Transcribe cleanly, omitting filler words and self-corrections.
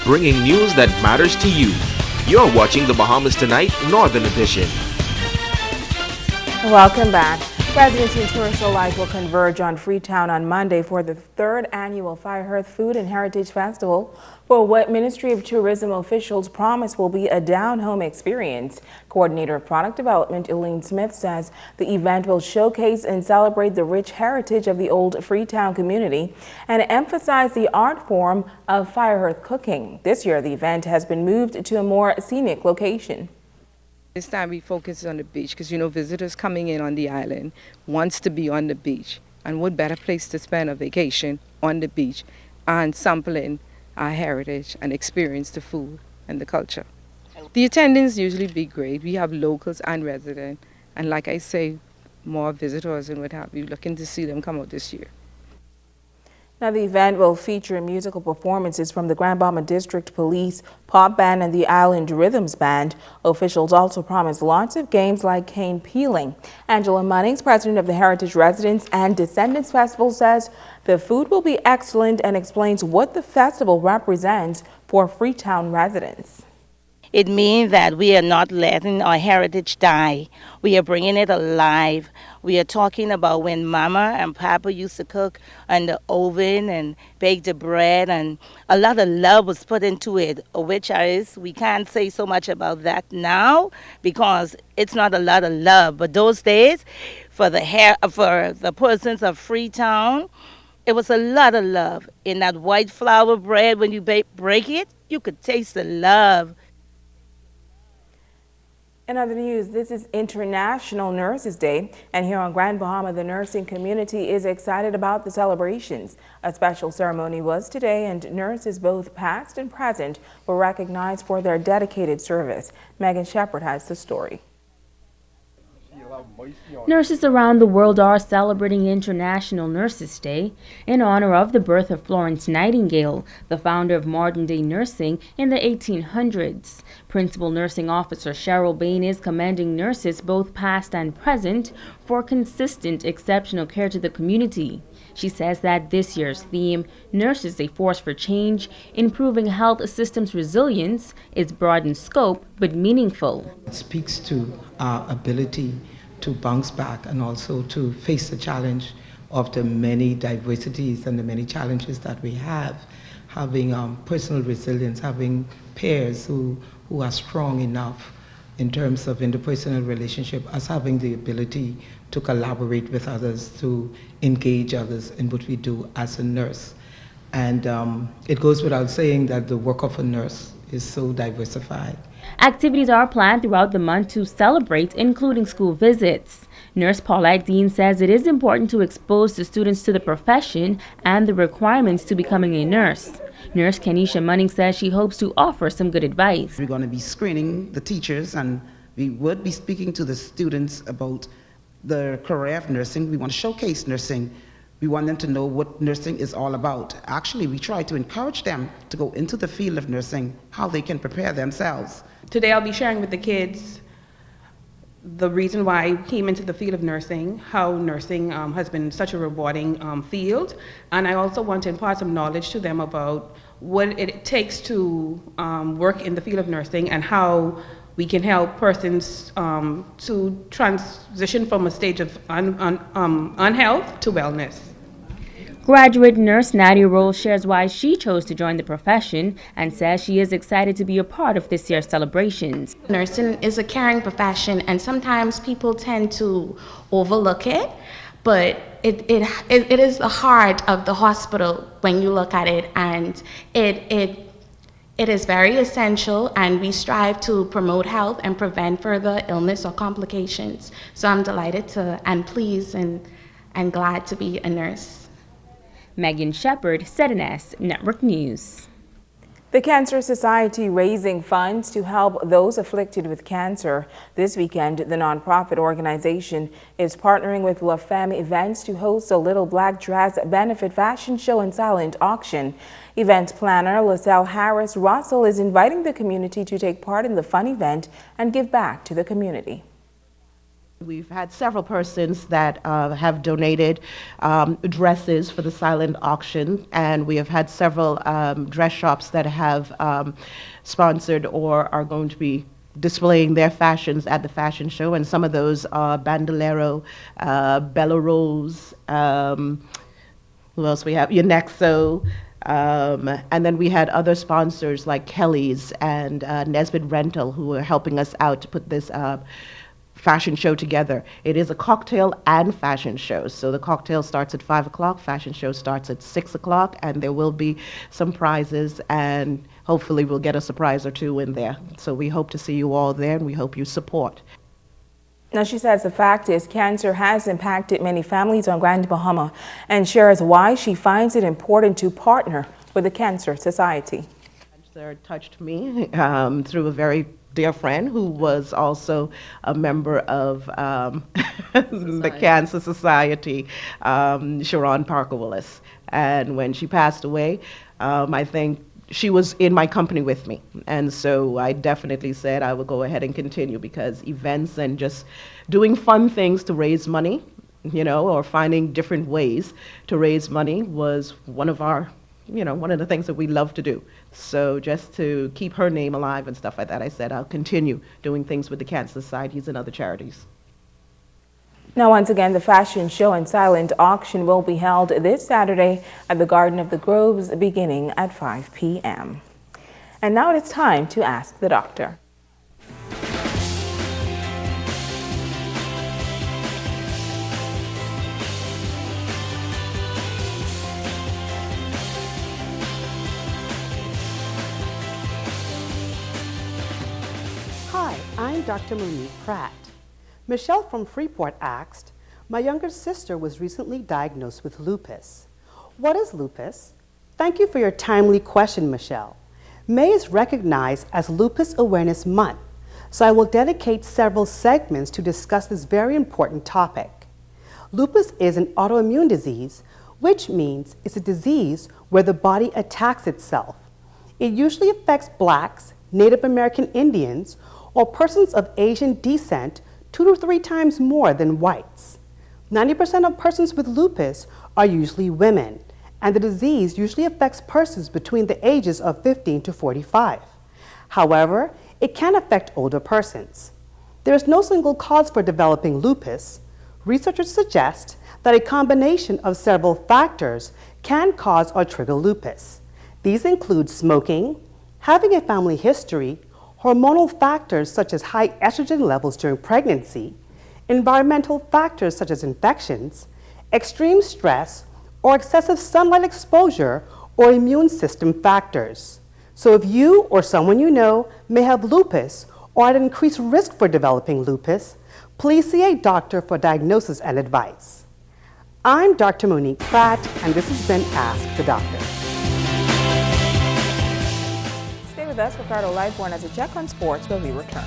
bringing news that matters to you. You're watching the Bahamas Tonight Northern Edition. Welcome back. Residents and tourists alike will converge on Freetown on Monday for the third annual Firehearth Food and Heritage Festival, for what Ministry of Tourism officials promise will be a down-home experience. Coordinator of Product Development Elaine Smith says the event will showcase and celebrate the rich heritage of the old Freetown community and emphasize the art form of firehearth cooking. This year, the event has been moved to a more scenic location. This time we focus on the beach because, visitors coming in on the island wants to be on the beach. And what better place to spend a vacation on the beach and sampling our heritage and experience the food and the culture. The attendance usually be great. We have locals and residents. And like I say, more visitors and what have you, looking to see them come out this year. Now, the event will feature musical performances from the Grand Bahama District Police, Pop Band, and the Island Rhythms Band. Officials also promise lots of games like cane peeling. Angela Munnings, president of the Heritage Residents and Descendants Festival, says the food will be excellent and explains what the festival represents for Freetown residents. It means that we are not letting our heritage die. We are bringing it alive. We are talking about when Mama and Papa used to cook on the oven and bake the bread, and a lot of love was put into it, which we can't say so much about that now because it's not a lot of love. But those days, for the persons of Freetown, it was a lot of love. In that white flour bread, when you break it, you could taste the love. In other news, this is International Nurses Day, and here on Grand Bahama, the nursing community is excited about the celebrations. A special ceremony was today, and nurses both past and present were recognized for their dedicated service. Megan Shepard has the story. Nurses around the world are celebrating International Nurses Day in honor of the birth of Florence Nightingale, the founder of modern-day nursing in the 1800s. Principal Nursing Officer Cheryl Bain is commending nurses, both past and present, for consistent, exceptional care to the community. She says that this year's theme, Nurses, a Force for Change, improving health systems resilience, is broad in scope but meaningful. It speaks to our ability to bounce back and also to face the challenge of the many diversities and the many challenges that we have. Having personal resilience, having peers who are strong enough in terms of interpersonal relationship, us having the ability to collaborate with others, to engage others in what we do as a nurse. And it goes without saying that the work of a nurse is so diversified. Activities are planned throughout the month to celebrate, including school visits. Nurse Paulette Dean says it is important to expose the students to the profession and the requirements to becoming a nurse. Nurse Kenisha Munning says she hopes to offer some good advice. We're going to be screening the teachers, and we would be speaking to the students about the career of nursing. We want to showcase nursing. We want them to know what nursing is all about. Actually, we try to encourage them to go into the field of nursing, how they can prepare themselves. Today I'll be sharing with the kids the reason why I came into the field of nursing, how nursing has been such a rewarding field, and I also want to impart some knowledge to them about what it takes to work in the field of nursing and how we can help persons to transition from a stage of unhealth to wellness. Graduate nurse Nadia Rose shares why she chose to join the profession and says she is excited to be a part of this year's celebrations. Nursing is a caring profession, and sometimes people tend to overlook it, but it is the heart of the hospital when you look at it, and it is very essential, and we strive to promote health and prevent further illness or complications. So I'm delighted and pleased and glad to be a nurse. Megan Shepard, ZNS Network News. The Cancer Society raising funds to help those afflicted with cancer. This weekend, the nonprofit organization is partnering with La Femme Events to host a Little Black Dress benefit fashion show and silent auction. Event planner LaSalle Harris Russell is inviting the community to take part in the fun event and give back to the community. We've had several persons that have donated dresses for the silent auction, and we have had several dress shops that have sponsored or are going to be displaying their fashions at the fashion show, and some of those are Bandolero, Bella Rose, who else we have? Unexo. And then we had other sponsors like Kelly's and Nesbitt Rental who are helping us out to put this fashion show together. It is a cocktail and fashion show. So the cocktail starts at 5 o'clock, fashion show starts at 6 o'clock, and there will be some prizes, and hopefully we'll get a surprise or two in there. So we hope to see you all there, and we hope you support. Now, she says the fact is cancer has impacted many families on Grand Bahama and shares why she finds it important to partner with the Cancer Society. Cancer touched me through a very dear friend who was also a member of the Cancer Society, Sharon Parker Willis. And when she passed away, I think she was in my company with me. And so I definitely said I would go ahead and continue, because events and just doing fun things to raise money, you know, or finding different ways to raise money was one of our, you know, one of the things that we love to do. So just to keep her name alive and stuff like that, I said I'll continue doing things with the Cancer Societies and other charities. Now, once again, the fashion show and silent auction will be held this Saturday at the Garden of the Groves beginning at 5 p.m. And now it's time to ask the doctor. Hi, I'm Dr. Monique Pratt. Michelle from Freeport asked, my younger sister was recently diagnosed with lupus. What is lupus? Thank you for your timely question, Michelle. May is recognized as Lupus Awareness Month, so I will dedicate several segments to discuss this very important topic. Lupus is an autoimmune disease, which means it's a disease where the body attacks itself. It usually affects Blacks, Native American Indians, or persons of Asian descent 2 to 3 times more than whites. 90% of persons with lupus are usually women, and the disease usually affects persons between the ages of 15 to 45. However, it can affect older persons. There is no single cause for developing lupus. Researchers suggest that a combination of several factors can cause or trigger lupus. These include smoking, having a family history, hormonal factors such as high estrogen levels during pregnancy, environmental factors such as infections, extreme stress, or excessive sunlight exposure, or immune system factors. So if you or someone you know may have lupus or at increased risk for developing lupus, please see a doctor for diagnosis and advice. I'm Dr. Monique Pratt, and this has been Ask the Doctor. Stay with us. Ricardo Lightborn has a check on sports when we return.